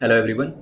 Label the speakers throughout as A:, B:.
A: Hello everyone.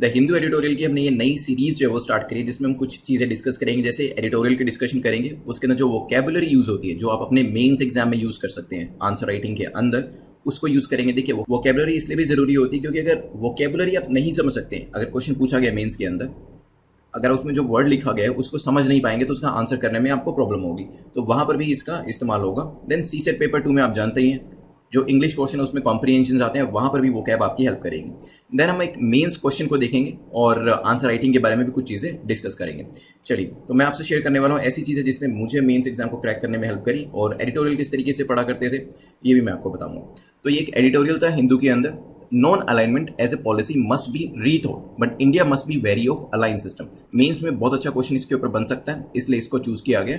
A: The Hindu editorial की हमने ये नई सीरीज जो है वो स्टार्ट करी है, जिसमें हम कुछ चीज़ें डिस्कस करेंगे। जैसे एडिटोरियल की डिस्कशन करेंगे, उसके अंदर जो वोकेबुलरी यूज़ होती है, जो आप अपने मेंस एग्जाम में यूज़ कर सकते हैं आंसर राइटिंग के अंदर, उसको यूज़ करेंगे। देखिए, वोकेबुलरी इसलिए भी ज़रूरी होती है क्योंकि अगर वोकेबुलरी आप नहीं समझ सकते, अगर क्वेश्चन पूछा गया मेन्स के अंदर, अगर उसमें जो वर्ड लिखा गया है उसको समझ नहीं पाएंगे तो उसका आंसर करने में आपको प्रॉब्लम होगी, तो वहाँ पर भी इसका इस्तेमाल होगा। देन सी सेट पेपर 2 में आप जानते ही हैं, जो इंग्लिश पोर्शन है उसमें कॉम्प्रीहेंशन आते हैं, वहाँ पर भी वो कैब आपकी हेल्प करेगी। देन हम एक मेंस क्वेश्चन को देखेंगे और आंसर राइटिंग के बारे में भी कुछ चीज़ें डिस्कस करेंगे। चलिए, तो मैं आपसे शेयर करने वाला हूँ ऐसी चीज़ें जिसने मुझे मेंस एग्जाम को क्रैक करने में हेल्प करी, और एडिटोरियल किस तरीके से पढ़ा करते थे ये भी मैं आपको बताऊँगा। तो ये एक एडिटोरियल था हिंदू के अंदर। Non alignment as a policy must be rethought but India must be wary of align system. Mains में बहुत अच्छा क्वेश्चन इसके ऊपर बन सकता है, इसलिए इसको चूज किया गया।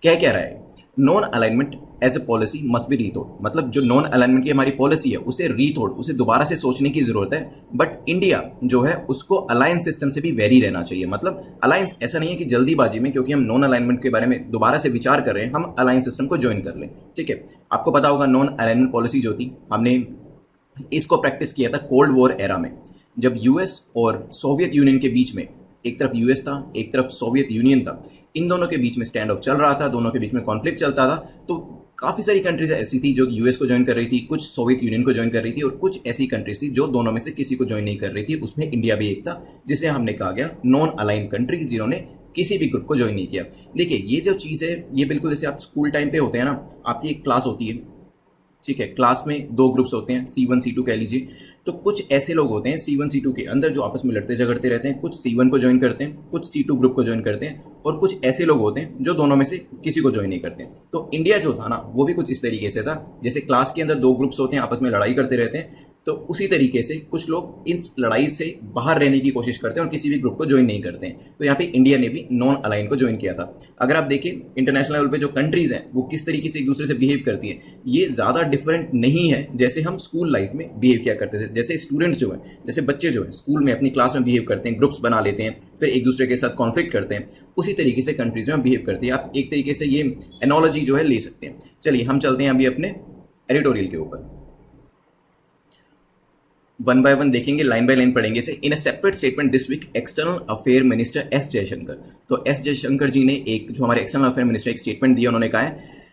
A: क्या रहा है, non alignment as a policy must be rethought, मतलब जो नॉन अलाइनमेंट की हमारी पॉलिसी है उसे रीथॉट, उसे दोबारा से सोचने की जरूरत है। बट इंडिया जो है उसको अलायंस सिस्टम से भी वेरी रहना चाहिए। मतलब अलायंस ऐसा नहीं है कि जल्दीबाजी में, क्योंकि हम नॉन अलाइनमेंट के बारे में दोबारा से विचार कर रहे हैं, हम अलायंस सिस्टम को ज्वाइन कर लें। ठीक है, आपको पता होगा नॉन अलाइनमेंट पॉलिसी जो थी, हमने इसको प्रैक्टिस किया था कोल्ड वॉर एरा में, जब यूएस और सोवियत यूनियन के बीच में, एक तरफ यूएस था एक तरफ सोवियत यूनियन था, इन दोनों के बीच में स्टैंड ऑफ चल रहा था, दोनों के बीच में कॉन्फ्लिक्ट चलता था। तो काफ़ी सारी कंट्रीज ऐसी थी जो यूएस को ज्वाइन कर रही थी, कुछ सोवियत यूनियन को ज्वाइन कर रही थी, और कुछ ऐसी कंट्रीज थी जो दोनों में से किसी को ज्वाइन नहीं कर रही थी। उसमें इंडिया भी एक था, जिसे हमने कहा गया नॉन अलाइन कंट्रीज, जिन्होंने किसी भी ग्रुप को ज्वाइन नहीं किया। देखिए, ये जो चीज़ है ये बिल्कुल जैसे आप स्कूल टाइम पे होते हैं ना, आपकी एक क्लास होती है, ठीक है, क्लास में 2 ग्रुप्स होते हैं, C1 C2 कह लीजिए। तो कुछ ऐसे लोग होते हैं C1 C2 के अंदर जो आपस में लड़ते झगड़ते रहते हैं, कुछ C1 को ज्वाइन करते हैं, कुछ C2 ग्रुप को ज्वाइन करते हैं, और कुछ ऐसे लोग होते हैं जो दोनों में से किसी को ज्वाइन नहीं करते। तो इंडिया जो था ना, वो भी कुछ इस तरीके से था, जैसे क्लास के अंदर 2 ग्रुप्स होते हैं, आपस में लड़ाई करते रहते हैं, तो उसी तरीके से कुछ लोग इस लड़ाई से बाहर रहने की कोशिश करते हैं और किसी भी ग्रुप को ज्वाइन नहीं करते हैं। तो यहाँ पे इंडिया ने भी नॉन अलाइन को ज्वाइन किया था। अगर आप देखें इंटरनेशनल लेवल पे जो कंट्रीज हैं वो किस तरीके से एक दूसरे से बिहेव करती हैं, ये ज़्यादा डिफरेंट नहीं है जैसे हम स्कूल लाइफ में बिहेव किया करते थे। जैसे स्टूडेंट्स जो हैं, जैसे बच्चे जो हैं स्कूल में अपनी क्लास में बिहेव करते हैं, ग्रुप्स बना लेते हैं, फिर एक दूसरे के साथ कॉन्फ्लिक्ट करते हैं, उसी तरीके से कंट्रीज में बिहेव करती है। आप एक तरीके से ये एनोलॉजी जो है ले सकते हैं। चलिए, हम चलते हैं अभी अपने एडिटोरियल के ऊपर, वन बाय वन देखेंगे, लाइन बाय लाइन पढ़ेंगे। से in a separate statement this week external affair minister S Jaishankar, तो एस जयशंकर जी ने एक, जो हमारे एक्सटर्नल अफेयर मिनिस्टर, एक स्टेटमेंट दिया। उन्होंने कहा है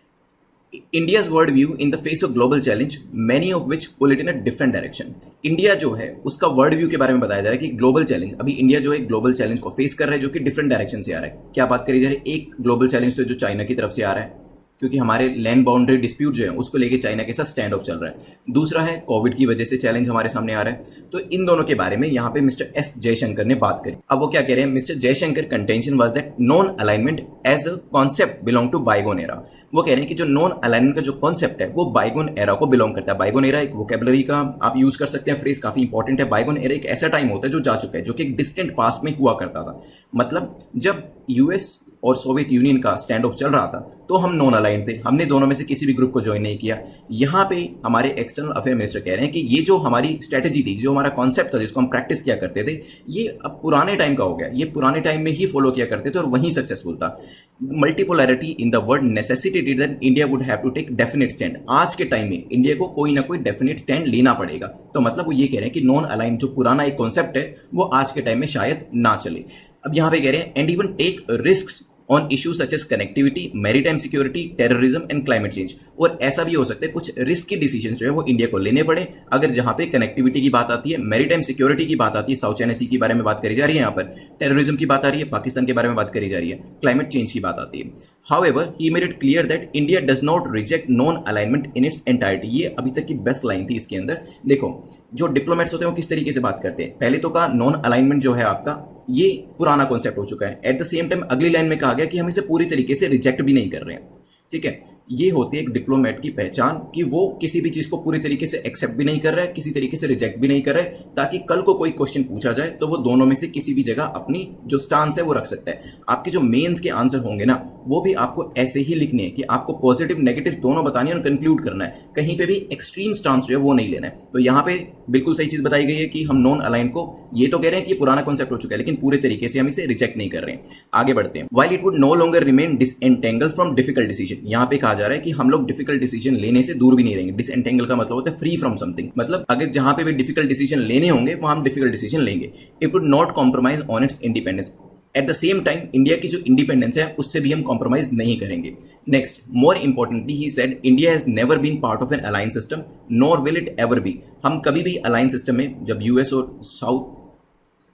A: India's world view in the face of global challenge many of which pull it in a different direction. India जो है उसका वर्ल्ड व्यू के बारे में बताया जा रहा है कि ग्लोबल चैलेंज, अभी इंडिया जो है ग्लोबल चैलेंज को फेस कर रहा है जो कि डिफरेंट डायरेक्शन से आ रहा है। क्या बात करी जा रही है, एक ग्लोबल चैलेंज तो जो चाइना की तरफ से आ रहा है, क्योंकि हमारे लैंड बाउंड्री डिस्प्यूट जो है उसको लेके चाइना के साथ स्टैंड ऑफ चल रहा है। दूसरा है कोविड की वजह से चैलेंज हमारे सामने आ रहा है। तो इन दोनों के बारे में यहाँ पे मिस्टर एस जयशंकर ने बात करी। अब वो क्या कह रहे हैं, mister Jaishankar contention was that non alignment as a concept belong to bygone era. वो कह रहे हैं कि जो नॉन अलाइनमेंट का जो कॉन्सेप्ट है वो बाइगोन एरा को बिलोंग करता है। बाइगोन एरा एक वोकेबलरी का आप यूज कर सकते हैं, फ्रेज काफी इंपॉर्टेंट है। बाइगोन एरा एक ऐसा टाइम होता है जो जा चुका है, जो कि एक डिस्टेंट पास्ट में हुआ करता था। मतलब जब यूएस और सोवियत यूनियन का स्टैंड ऑफ चल रहा था तो हम नॉन अलाइन थे, हमने दोनों में से किसी भी ग्रुप को ज्वाइन नहीं किया। यहाँ पे हमारे एक्सटर्नल अफेयर मिनिस्टर कह रहे हैं कि ये जो हमारी स्ट्रेटेजी थी, जो हमारा कॉन्सेप्ट था, जिसको हम प्रैक्टिस किया करते थे, ये अब पुराने टाइम का हो गया। ये पुराने टाइम में ही फॉलो किया करते थे और वहीं सक्सेसफुल था। Multipolarity in the world necessitated that India would have to take definite stand. आज के टाइम में इंडिया को कोई ना कोई डेफिनेट स्टैंड लेना पड़ेगा। तो मतलब वो ये कह रहे हैं कि नॉन अलाइन जो पुराना एक कॉन्सेप्ट है वो आज के टाइम में शायद ना चले। अब यहाँ पे कह रहे हैं and even take risk on issues such as connectivity, maritime security, terrorism and climate change. और ऐसा भी हो सकता है कुछ रिस्की डिसीजन जो है वो इंडिया को लेने पड़े, अगर जहां पे कनेक्टिविटी की बात आती है, मैरीटाइम सिक्योरिटी की बात आती है, साउथ चाइना सी के बारे में बात करी जा रही है, यहाँ पर टेररिज्म की बात आ रही है, पाकिस्तान के बारे में बात करी जा रही है, क्लाइमेट चेंज की बात आती है। However he made it clear that India does not reject non alignment in its entirety. ये अभी तक की बेस्ट लाइन थी इसके अंदर। देखो, जो डिप्लोमेट्स होते हैं वो किस तरीके से बात करते हैं, पहले तो कहा नॉन अलाइनमेंट जो है आपका ये पुराना कॉन्सेप्ट हो चुका है। एट द सेम टाइम अगली लाइन में कहा गया कि हम इसे पूरी तरीके से रिजेक्ट भी नहीं कर रहे हैं। ठीक है, ये होती है एक डिप्लोमेट की पहचान कि वो किसी भी चीज को पूरी तरीके से एक्सेप्ट भी नहीं कर रहा है, किसी तरीके से रिजेक्ट भी नहीं कर रहा है, ताकि कल को कोई क्वेश्चन पूछा जाए तो वो दोनों में से किसी भी जगह अपनी जो स्टांस है वो रख सकता है। आपके जो मेंस के आंसर होंगे ना, वो भी आपको ऐसे ही लिखने हैं कि आपको पॉजिटिव नेगेटिव दोनों बतानी है और कंक्लूड करना है। कहीं पे भी एक्सट्रीम स्टांस जो है वो नहीं लेना है। तो यहाँ पे बिल्कुल सही चीज बताई गई है कि हम नॉन अलाइन को ये तो कह रहे हैं कि पुराना कॉन्सेप्ट हो चुका है, लेकिन पूरे तरीके से हम इसे रिजेक्ट नहीं कर रहे हैं। आगे बढ़ते हैं। While it would no longer remain disentangle from difficult decision, यहाँ पे कहा कहा जा रहा है कि हम लोग डिफिकल्ट डिसीजन लेने से दूर भी नहीं रहेंगे। डिसएंटेंगल का मतलब होता है फ्री फ्रॉम समथिंग, मतलब अगर जहां पे भी डिफिकल्ट डिसीजन लेने होंगे वहां हम डिफिकल्ट डिसीजन लेंगे। It would not compromise on it's independence. Eight the same time India की जो इंडिपेंडेंस है उससे भी हम कॉम्प्रोमाइज नहीं करेंगे। Next, more importantly he said India has never been part of an alliance system nor will it ever be. हम कभी भी अलायंस सिस्टम में, जब यूएस और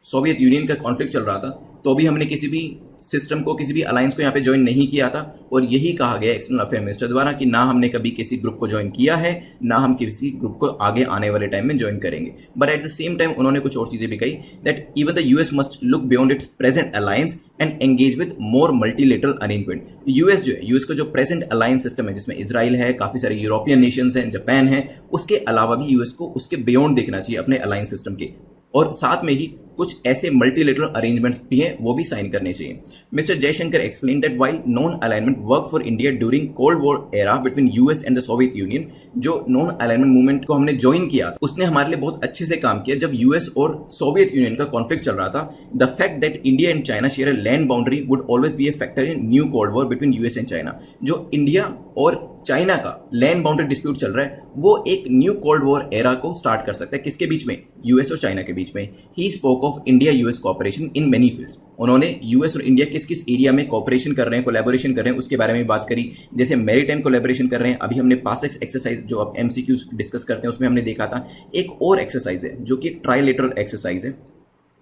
A: सोवियत यूनियन का कॉन्फ्लिक्ट चल रहा था तो भी हमने किसी भी सिस्टम को, किसी भी अलायंस को यहाँ पे ज्वाइन नहीं किया था। और यही कहा गया एक्सटर्नल अफेयर मिनिस्टर द्वारा कि ना हमने कभी किसी ग्रुप को ज्वाइन किया है, ना हम किसी ग्रुप को आगे आने वाले टाइम में ज्वाइन करेंगे। But at the same time उन्होंने कुछ और चीजें भी कही, that even the US must look beyond it's present alliance and engage with more multilateral arrangement. US जो है, यूएस का जो प्रेजेंट अलायंस सिस्टम है जिसमें इसराइल है, काफी सारे यूरोपियन नेशंस हैं, जापान है, उसके अलावा भी यूएस को उसके बियॉन्ड देखना चाहिए अपने अलायंस सिस्टम के, और साथ में ही कुछ ऐसे मल्टीलेटरल अरेंजमेंट्स भी हैं वो भी साइन करने चाहिए। Mister Jaishankar explain that while non alignment work for India during cold war era between US and the Soviet union, जो नॉन अलाइनमेंट मूवमेंट को हमने ज्वाइन किया उसने हमारे लिए बहुत अच्छे से काम किया जब यूएस और सोवियत यूनियन का कॉन्फ्लिक्ट चल रहा था। The fact that India and China share a land boundary would always be A factor in new cold war between US and China. जो इंडिया और चाइना का लैंड बाउंड्री डिस्प्यूट चल रहा है वो एक न्यू कोल्ड वॉर एरा को start कर सकता है। किसके बीच में? यूएस और चाइना के बीच में। He spoke of India US cooperation in many fields. उन्होंने यूएस और इंडिया किस किस एरिया में कोऑपरेशन कर रहे हैं, कोलैबोरेशन कर रहे हैं, उसके बारे में बात करी। जैसे मैरीटाइम कोलैबोरेशन कर रहे हैं। अभी हमने पासेक्स एक्सरसाइज जो आप एमसीक्यूज डिस्कस करते हैं उसमें हमने देखा था। एक और एक्सरसाइज है जो कि एक ट्राइलेटरल एक्सरसाइज है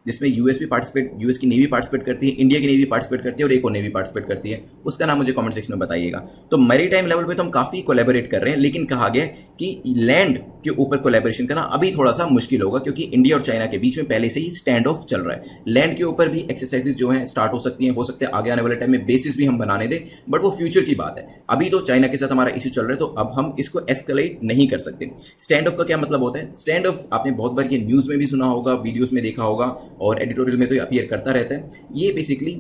A: जिसमें यूएस भी पार्टिसिपेट, यूएस की नेवी पार्टिसिपेट करती है, इंडिया की नेवी पार्टिसिपेट करती है और एक और नेवी पार्टिसिपेट करती है। उसका नाम मुझे कमेंट सेक्शन में बताइएगा। तो मैरीटाइम लेवल पे तो हम काफ़ी कोलैबोरेट कर रहे हैं, लेकिन कहा गया कि लैंड के ऊपर कोलैबोरेशन करना अभी थोड़ा सा मुश्किल होगा क्योंकि इंडिया और चाइना के बीच में पहले से ही स्टैंड ऑफ चल रहा है। लैंड के ऊपर भी एक्सरसाइजेज जो हैं स्टार्ट हो सकती हैं, हो सकते हैं आगे आने वाले टाइम में बेसिस भी हम बनाने दें, बट वो फ्यूचर की बात है। अभी तो चाइना के साथ हमारा इशू चल रहा है तो अब हम इसको एस्केलेट नहीं कर सकते। स्टैंड ऑफ का क्या मतलब होता है? स्टैंड ऑफ आपने बहुत बार ये न्यूज़ में भी सुना होगा, वीडियोज़ में देखा होगा और एडिटोरियल में तो अपीयर करता रहता है। ये बेसिकली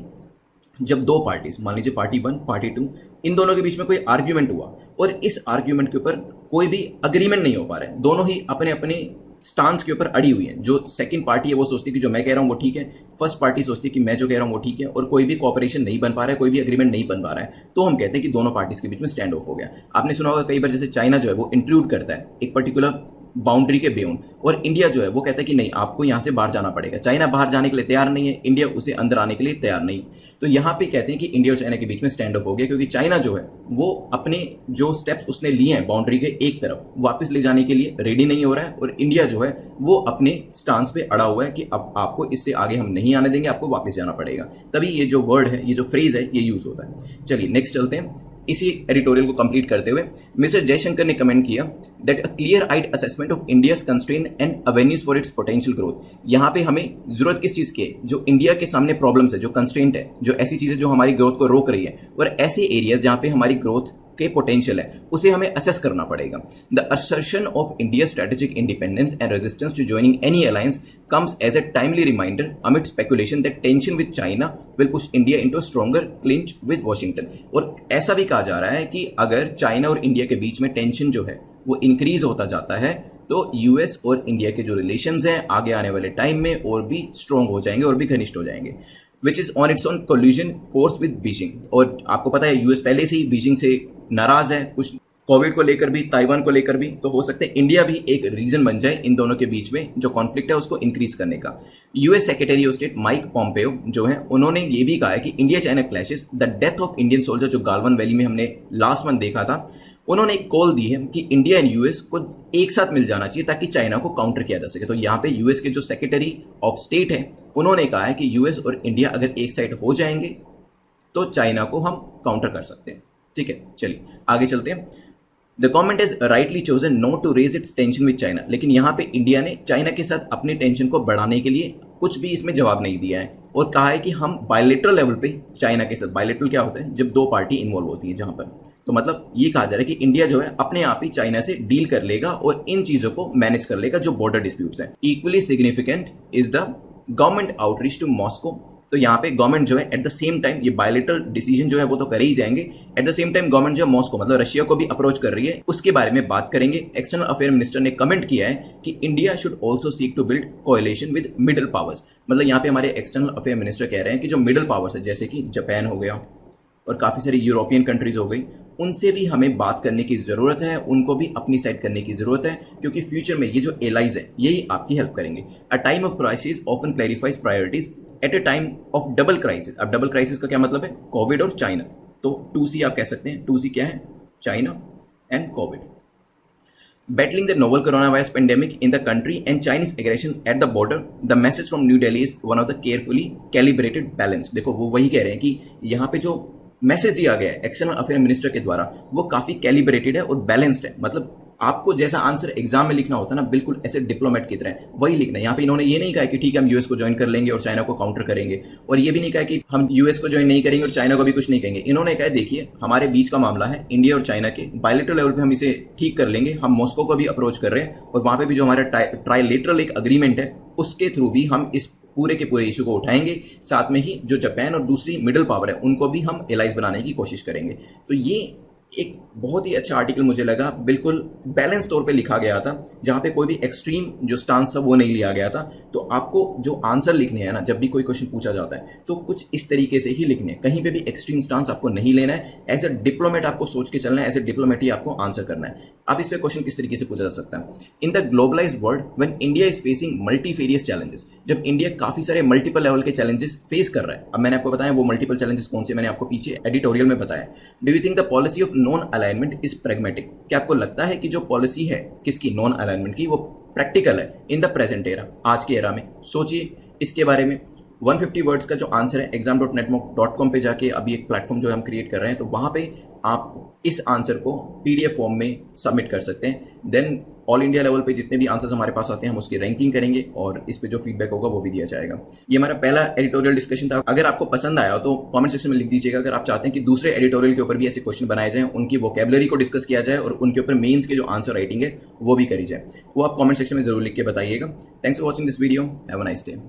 A: जब दो पार्टीज, मान लीजिए पार्टी 1 पार्टी 2, इन दोनों के बीच में कोई आर्ग्यूमेंट हुआ और इस आर्ग्यूमेंट के ऊपर कोई भी अग्रीमेंट नहीं हो पा रहा है, दोनों ही अपने अपने स्टांस के ऊपर अड़ी हुई है। जो सेकंड पार्टी है वो सोचती है कि जो मैं कह रहा हूँ वो ठीक है, फर्स्ट पार्टी सोचती है कि मैं जो कह रहा हूँ वो ठीक है, और कोई भी कॉपरेशन नहीं बन पा रहा है, कोई भी अग्रीमेंट नहीं बन पा रहा है, तो हम कहते हैं कि दोनों पार्टीज के बीच में स्टैंड ऑफ हो गया। आपने सुना होगा कई बार जैसे चाइना जो है वो इंट्रूड करता है एक पर्टिकुलर बाउंड्री के बियॉन्ड, और इंडिया जो है वो कहता है कि नहीं आपको यहाँ से बाहर जाना पड़ेगा। चाइना बाहर जाने के लिए तैयार नहीं है, इंडिया उसे अंदर आने के लिए तैयार नहीं। तो यहाँ पे कहते हैं कि इंडिया और चाइना के बीच में स्टैंड ऑफ हो गया क्योंकि चाइना जो है वो अपने जो स्टेप्स उसने लिए हैं बाउंड्री के एक तरफ वापस ले जाने के लिए रेडी नहीं हो रहा है, और इंडिया जो है वो अपने स्टांस पे अड़ा हुआ है कि अब आपको इससे आगे हम नहीं आने देंगे, आपको वापस जाना पड़ेगा। तभी ये जो वर्ड है, ये जो फ्रेज है, ये यूज होता है। चलिए नेक्स्ट चलते हैं। इसी एडिटोरियल को कंप्लीट करते हुए मिस्टर जयशंकर ने कमेंट किया that a clear eyed assessment of India's constraint and avenues for its potential growth. यहाँ पे हमें जरूरत किस चीज़ की है? जो इंडिया के सामने प्रॉब्लम्स है, जो कंस्ट्रेंट है, जो ऐसी चीज़ें जो हमारी ग्रोथ को रोक रही है, और ऐसे एरियाज जहाँ पे हमारी ग्रोथ के पोटेंशियल है उसे हमें असेस करना पड़ेगा। The assertion of India strategic independence and resistance to joining any alliance comes as a timely reminder amid speculation that tension with China will push India into a stronger clinch with Washington। और ऐसा भी कहा जा रहा है कि अगर China और इंडिया के बीच में टेंशन जो है वो इंक्रीज होता जाता है तो यूएस और इंडिया के जो रिलेशंस हैं आगे आने वाले टाइम में और भी स्ट्रॉन्ग हो जाएंगे और भी घनिष्ठ हो जाएंगे, which is on its own collusion course with Beijing. और आपको पता है यूएस पहले से ही बीजिंग से नाराज है, कुछ कोविड को लेकर भी, ताइवान को लेकर भी, तो हो सकता है इंडिया भी एक रीजन बन जाए इन दोनों के बीच में जो कॉन्फ्लिक्ट है उसको इंक्रीज करने का। US secretary of state Mike Pompeo जो है उन्होंने ये भी कहा है कि India China clashes the death of Indian soldier, जो गालवन वैली में हमने लास्ट मंथ देखा था, उन्होंने एक कॉल दी है कि इंडिया एंड यूएस को एक साथ मिल जाना चाहिए ताकि चाइना को काउंटर किया जा सके। तो यहाँ पे यूएस के जो सेक्रेटरी ऑफ स्टेट है उन्होंने कहा है कि यूएस और इंडिया अगर एक साइड हो जाएंगे तो चाइना को हम काउंटर कर सकते हैं। ठीक है, चलिए आगे चलते हैं। The government is rightly chosen not to raise its tension with China, लेकिन यहाँ पे इंडिया ने चाइना के साथ अपने टेंशन को बढ़ाने के लिए कुछ भी इसमें जवाब नहीं दिया है और कहा है कि हम बायलेटरल लेवल पे चाइना के साथ, बायलेटरल क्या होता है? जब दो पार्टी इन्वॉल्व होती है जहाँ पर, तो मतलब ये कहा जा रहा है कि इंडिया जो है अपने आप ही चाइना से डील कर लेगा और इन चीज़ों को मैनेज कर लेगा जो बॉर्डर डिस्प्यूट्स हैं। Equally significant is the government outreach to Moscow. तो यहाँ पे गवर्नमेंट जो है एट द सेम टाइम, ये बायलेटरल डिसीजन जो है वो तो कर ही जाएंगे, at the same time government जो है मॉस्को मतलब रशिया को भी अप्रोच कर रही है, उसके बारे में बात करेंगे। एक्सटर्नल अफेयर मिनिस्टर ने कमेंट किया है कि India should also seek to build coalition with middle powers. मतलब यहाँ पे हमारे एक्सटर्नल अफेयर मिनिस्टर कह रहे हैं कि जो मिडल पावर्स है जैसे कि जापान हो गया और काफ़ी सारी यूरोपियन कंट्रीज़ हो गई, उनसे भी हमें बात करने की ज़रूरत है, उनको भी अपनी साइड करने की ज़रूरत है, क्योंकि फ्यूचर में ये जो एलाइज है यही आपकी हेल्प करेंगे। A time of crisis often clarifies priorities at a time of double crisis. अब डबल क्राइसिस का क्या मतलब है? कोविड और चाइना। तो 2C आप कह सकते हैं। 2C क्या है? China and Covid. Battling the novel coronavirus pandemic in the country and Chinese aggression at the border, the message from New Delhi is one of the carefully calibrated balance। देखो वो वही कह रहे हैं कि यहाँ पे जो मैसेज दिया गया है एक्सटर्नल अफेयर मिनिस्टर के द्वारा वो काफ़ी कैलिब्रेटेड है और बैलेंस्ड है। मतलब आपको जैसा आंसर एग्जाम में लिखना होता है ना, बिल्कुल ऐसे डिप्लोमेट की तरह वही लिखना है। यहाँ पे इन्होंने ये नहीं कहा कि ठीक है हम यूएस को ज्वाइन कर लेंगे और चाइना को काउंटर करेंगे, और ये भी नहीं कहा कि हम यूएस को ज्वाइन नहीं करेंगे और चाइना को भी कुछ नहीं कहेंगे। इन्होंने कहा देखिए हमारे बीच का मामला है इंडिया और चाइना के, बायलैटरल लेवल पे हम इसे ठीक कर लेंगे, हम मॉस्को को भी अप्रोच कर रहे हैं और वहाँ पे भी जो हमारा ट्राइलेटरल एक अग्रीमेंट है उसके थ्रू भी हम इस पूरे के पूरे इशू को उठाएंगे। साथ में ही जो जापान और दूसरी मिडिल पावर है उनको भी हम एलाइज बनाने की कोशिश करेंगे। तो ये एक बहुत ही अच्छा आर्टिकल मुझे लगा, बिल्कुल बैलेंस तौर पे लिखा गया था, जहाँ पे कोई भी एक्सट्रीम जो स्टांस था वो नहीं लिया गया था। तो आपको जो आंसर लिखने हैं ना, जब भी कोई क्वेश्चन पूछा जाता है तो कुछ इस तरीके से ही लिखने हैं, कहीं पे भी एक्सट्रीम स्टांस आपको नहीं लेना है। एज ए डिप्लोमेट आपको सोच के चलना है, एज ए डिप्लोमेट ही आपको आंसर करना है। अब इस पे क्वेश्चन किस तरीके से पूछा जा सकता है? In the globalised world when India is facing multifarious challenges, जब इंडिया काफी सारे मल्टीपल लेवल के चैलेंजेस फेस कर रहा है। अब मैंने आपको बताया वो मल्टीपल चैलेंजेस कौन से, मैंने आपको पीछे एडिटोरियल में बताया। Do you think the policy of non alignment is pragmatic? क्या आपको लगता है कि जो पॉलिसी है किसकी, नॉन अलाइनमेंट की, वो प्रैक्टिकल है इन द प्रेजेंट एरा, आज के एरा में? सोचिए इसके बारे में। 150 वर्ड्स का जो आंसर है exam.netmoc.com पे जाके अभी एक प्लेटफॉर्म जो हम क्रिएट कर रहे हैं, तो वहाँ पे आप इस आंसर को PDF फॉर्म में सबमिट कर सकते हैं। देन ऑल इंडिया लेवल पे जितने भी आंसर्स हमारे पास आते हैं हम उसकी रैंकिंग करेंगे और इस पे जो फीडबैक होगा वो भी दिया जाएगा। ये हमारा पहला एडिटोरियल डिस्कशन था। अगर आपको पसंद आया तो कमेंट सेक्शन में लिख दीजिएगा। अगर आप चाहते हैं कि दूसरे एडिटोरियल के ऊपर भी ऐसे क्वेश्चन बनाए जाएं, उनकी वोकैबुलरी को डिस्कस किया जाए और उनके ऊपर मेंस के जो आंसर राइटिंग है वो भी करी जाए, वो आप कमेंट सेक्शन में जरूर लिख के बताइएगा। Thanks for watching this video. Have a nice day.